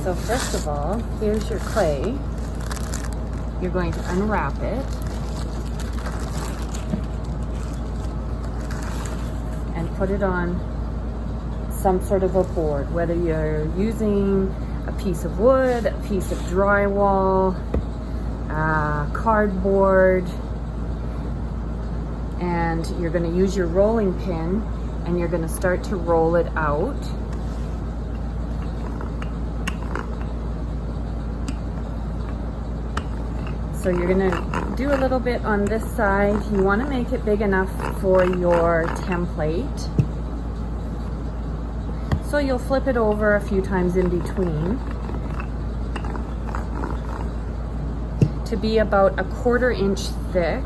So first of all, here's your clay. You're going to unwrap it and put it on some sort of a board, whether you're using a piece of wood, a piece of drywall, cardboard, and you're going to use your rolling pin and you're going to start to roll it out. So you're going to do a little bit on this side. You want to make it big enough for your template. So you'll flip it over a few times in between to be about 1/4 inch thick.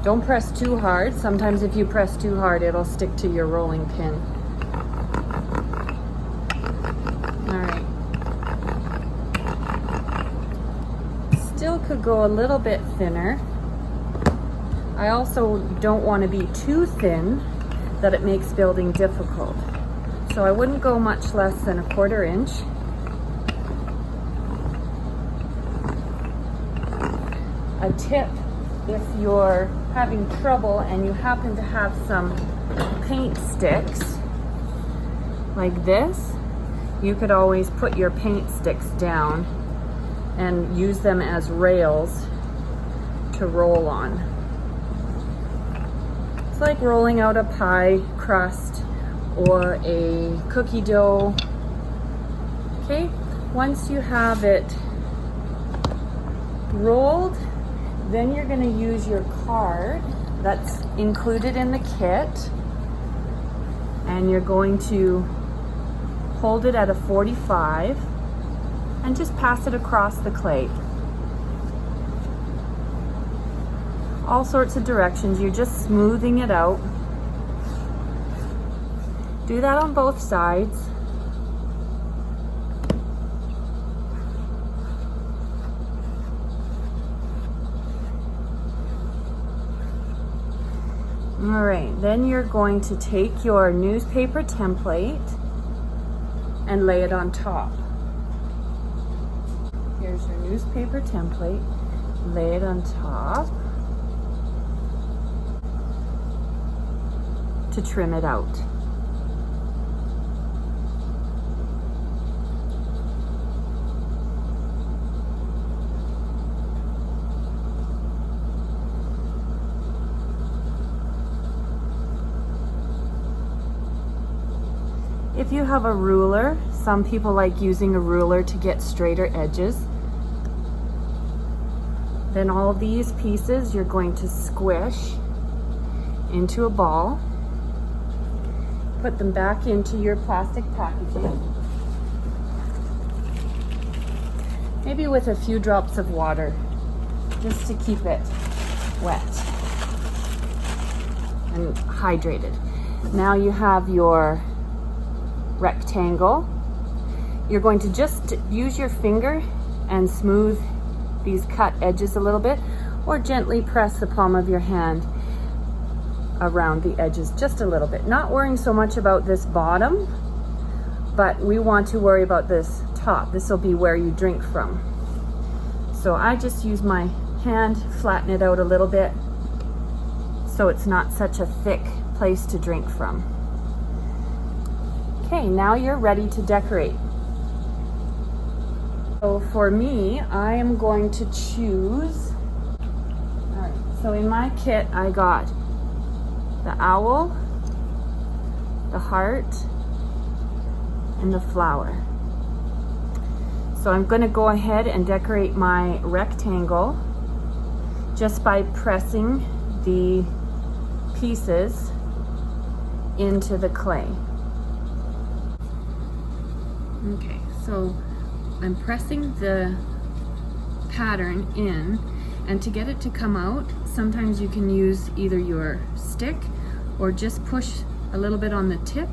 Don't press too hard. Sometimes if you press too hard, it'll stick to your rolling pin. All right. Still could go a little bit thinner. I also don't want to be too thin that it makes building difficult. So I wouldn't go much less than 1/4 inch. A tip, if you're having trouble and you happen to have some paint sticks like this, you could always put your paint sticks down and use them as rails to roll on. It's like rolling out a pie crust or a cookie dough. Okay, once you have it rolled, then you're going to use your card that's included in the kit, and you're going to hold it at a 45 and just pass it across the clay. All sorts of directions. You're just smoothing it out. Do that on both sides. All right, then you're going to take your newspaper template and lay it on top. Here's your newspaper template. Lay it on top to trim it out. If you have a ruler, some people like using a ruler to get straighter edges. Then all these pieces you're going to squish into a ball. Put them back into your plastic packaging. Maybe with a few drops of water, just to keep it wet and hydrated. Now you have your rectangle. You're going to just use your finger and smooth these cut edges a little bit, or gently press the palm of your hand around the edges just a little bit. Not worrying so much about this bottom, but we want to worry about this top. This will be where you drink from. So I just use my hand, flatten it out a little bit so it's not such a thick place to drink from. Okay, now you're ready to decorate. So for me, I am going to choose, all right, so in my kit I got the owl, the heart, and the flower. So I'm going to go ahead and decorate my rectangle just by pressing the pieces into the clay. Okay, so I'm pressing the pattern in, and to get it to come out, sometimes you can use either your stick or just push a little bit on the tip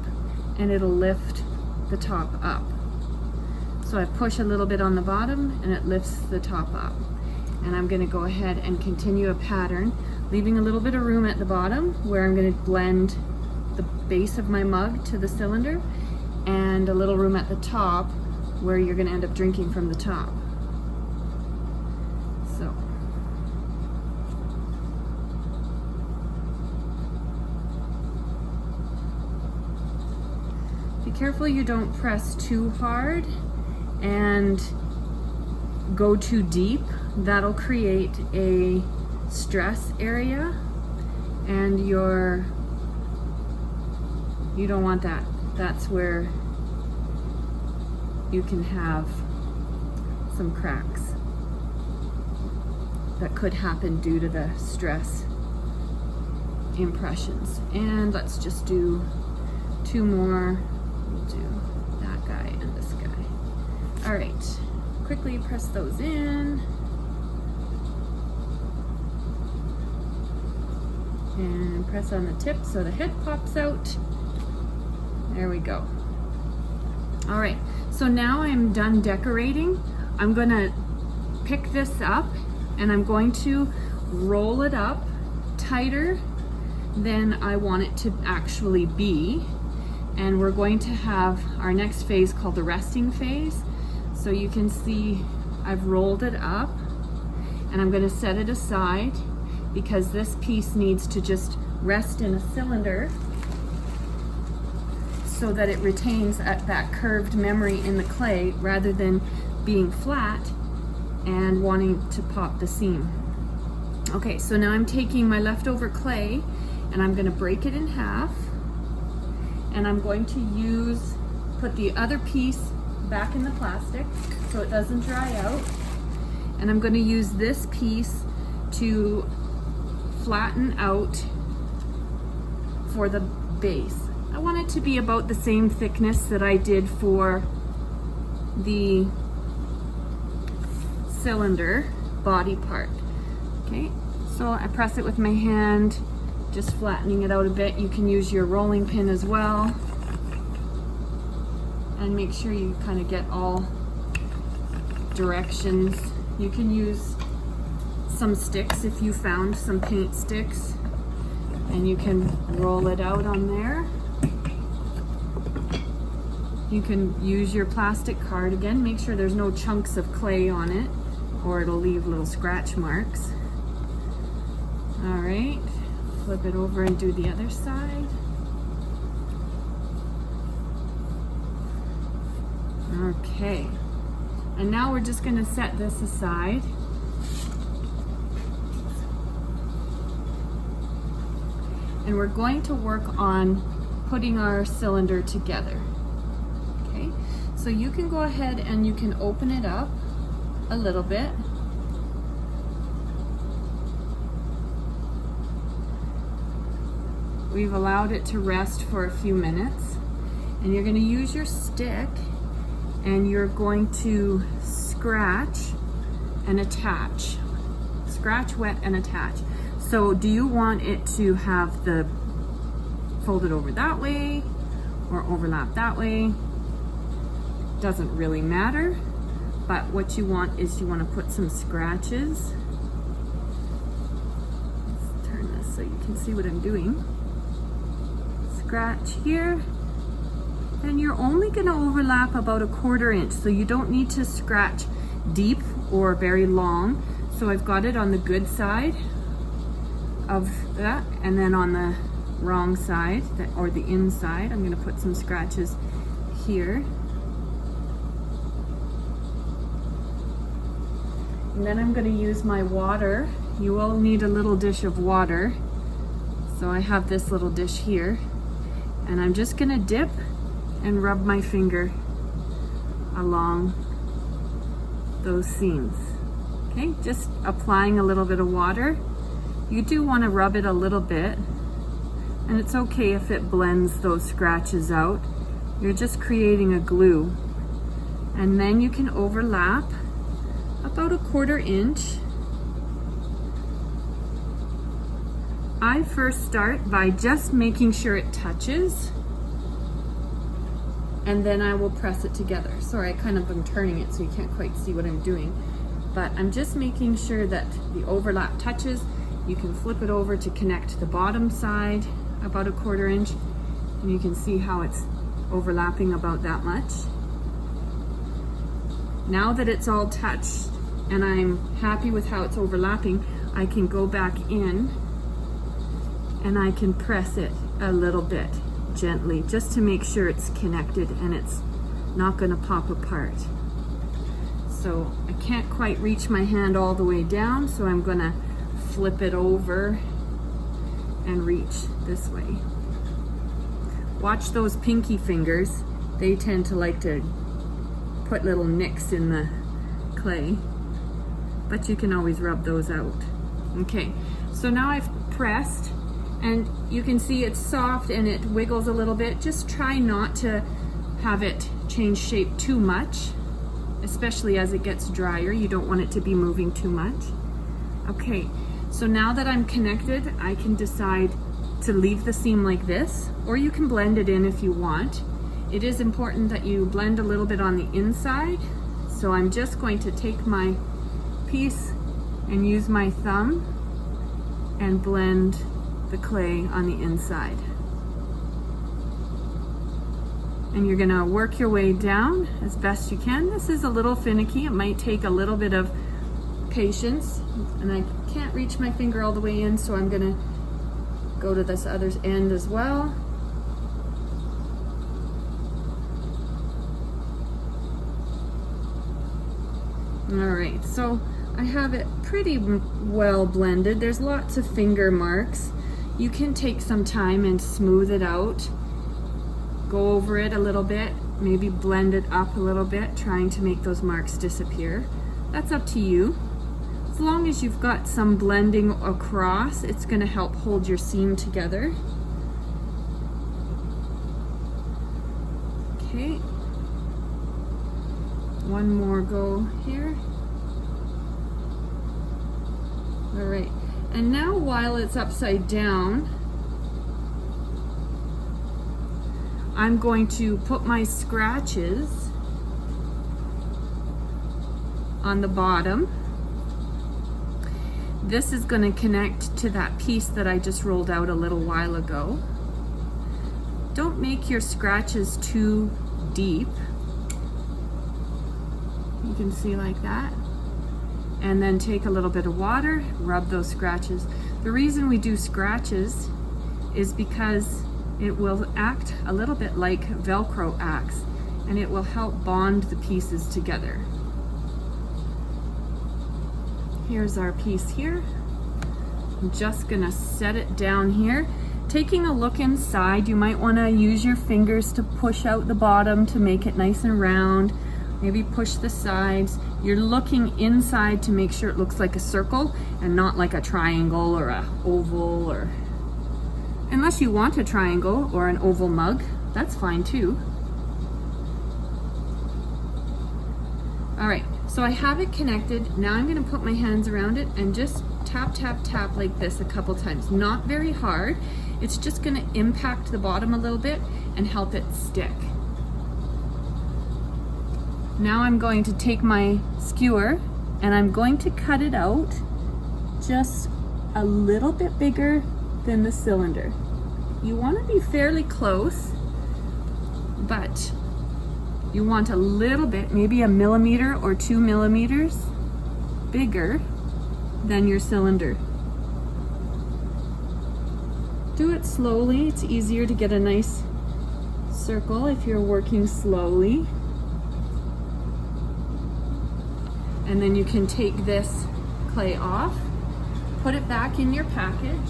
and it'll lift the top up. So I push a little bit on the bottom and it lifts the top up. And I'm going to go ahead and continue a pattern, leaving a little bit of room at the bottom where I'm going to blend the base of my mug to the cylinder, and a little room at the top where you're going to end up drinking from the top. So be careful you don't press too hard and go too deep. That'll create a stress area, and you don't want that. That's where you can have some cracks that could happen due to the stress impressions. And let's just do 2 more. We'll do that guy and this guy. All right, quickly press those in. And press on the tip so the head pops out. There we go. All right, so now I'm done decorating. I'm gonna pick this up and I'm going to roll it up tighter than I want it to actually be. And we're going to have our next phase called the resting phase. So you can see I've rolled it up, and I'm gonna set it aside because this piece needs to just rest in a cylinder so that it retains that curved memory in the clay rather than being flat and wanting to pop the seam. Okay, so now I'm taking my leftover clay and I'm gonna break it in half, and I'm going to put the other piece back in the plastic so it doesn't dry out, and I'm gonna use this piece to flatten out for the base. I want it to be about the same thickness that I did for the cylinder body part. Okay, so I press it with my hand, just flattening it out a bit. You can use your rolling pin as well, and make sure you kind of get all directions. You can use some sticks if you found some paint sticks, and you can roll it out on there. You can use your plastic card again, make sure there's no chunks of clay on it or it'll leave little scratch marks. All right, flip it over and do the other side. Okay, and now we're just gonna set this aside. And we're going to work on putting our cylinder together. Okay, so you can go ahead and you can open it up a little bit. We've allowed it to rest for a few minutes, and you're going to use your stick and you're going to scratch and attach. Scratch, wet, and attach. So do you want it to have the folded over that way or overlap that way? Doesn't really matter, but what you want is you want to put some scratches. Let's turn this so you can see what I'm doing. Scratch here, and you're only going to overlap about 1/4 inch, so you don't need to scratch deep or very long. So I've got it on the good side of that, and then on the wrong side, or the inside, I'm going to put some scratches here. And then I'm going to use my water. You will need a little dish of water. So I have this little dish here, and I'm just going to dip and rub my finger along those seams. Okay, just applying a little bit of water. You do want to rub it a little bit, and it's okay if it blends those scratches out. You're just creating a glue. And then you can overlap about 1/4 inch. I first start by just making sure it touches, and then I will press it together. Sorry, I kind of am turning it so you can't quite see what I'm doing. but I'm just making sure that the overlap touches. You can flip it over to connect the bottom side about 1/4 inch, and you can see how it's overlapping about that much. Now that it's all touched and I'm happy with how it's overlapping, I can go back in and I can press it a little bit gently just to make sure it's connected and it's not going to pop apart. So I can't quite reach my hand all the way down, so I'm going to flip it over and reach this way. Watch those pinky fingers. They tend to like to put little nicks in the clay, but you can always rub those out. Okay, so now I've pressed and you can see it's soft and it wiggles a little bit. Just try not to have it change shape too much, especially as it gets drier. You don't want it to be moving too much. Okay, so now that I'm connected, I can decide to leave the seam like this, or you can blend it in if you want. It is important that you blend a little bit on the inside, so I'm just going to take my piece and use my thumb and blend the clay on the inside. And you're gonna work your way down as best you can. This is a little finicky. It might take a little bit of patience, and I can't reach my finger all the way in, so I'm gonna go to this other end as well. All right, so I have it pretty well blended. There's lots of finger marks. You can take some time and smooth it out. Go over it a little bit, maybe blend it up a little bit, trying to make those marks disappear. That's up to you. As long as you've got some blending across, it's going to help hold your seam together. Okay. One more go here. All right. And now while it's upside down, I'm going to put my scratches on the bottom. This is going to connect to that piece that I just rolled out a little while ago. Don't make your scratches too deep. You can see like that. And then take a little bit of water, rub those scratches. The reason we do scratches is because it will act a little bit like Velcro acts, and it will help bond the pieces together. Here's our piece here. I'm just gonna set it down here. Taking a look inside, you might wanna use your fingers to push out the bottom to make it nice and round. Maybe push the sides. You're looking inside to make sure it looks like a circle and not like a triangle or a oval, or unless you want a triangle or an oval mug, that's fine too. All right, so I have it connected. Now I'm gonna put my hands around it and just tap, tap, tap like this a couple times. Not very hard. It's just gonna impact the bottom a little bit and help it stick. Now I'm going to take my skewer and I'm going to cut it out just a little bit bigger than the cylinder. You want to be fairly close, but you want a little bit, maybe 1 millimeter or 2 millimeters bigger than your cylinder. Do it slowly. It's easier to get a nice circle if you're working slowly. And then you can take this clay off, put it back in your package.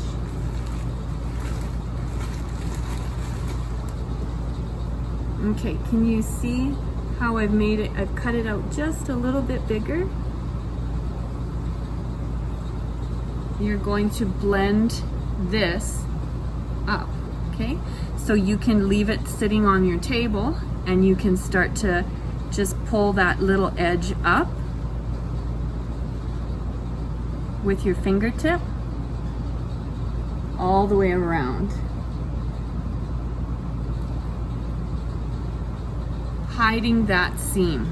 Okay, can you see how I've made it? I've cut it out just a little bit bigger. You're going to blend this up, okay? So you can leave it sitting on your table and you can start to just pull that little edge up with your fingertip all the way around, hiding that seam.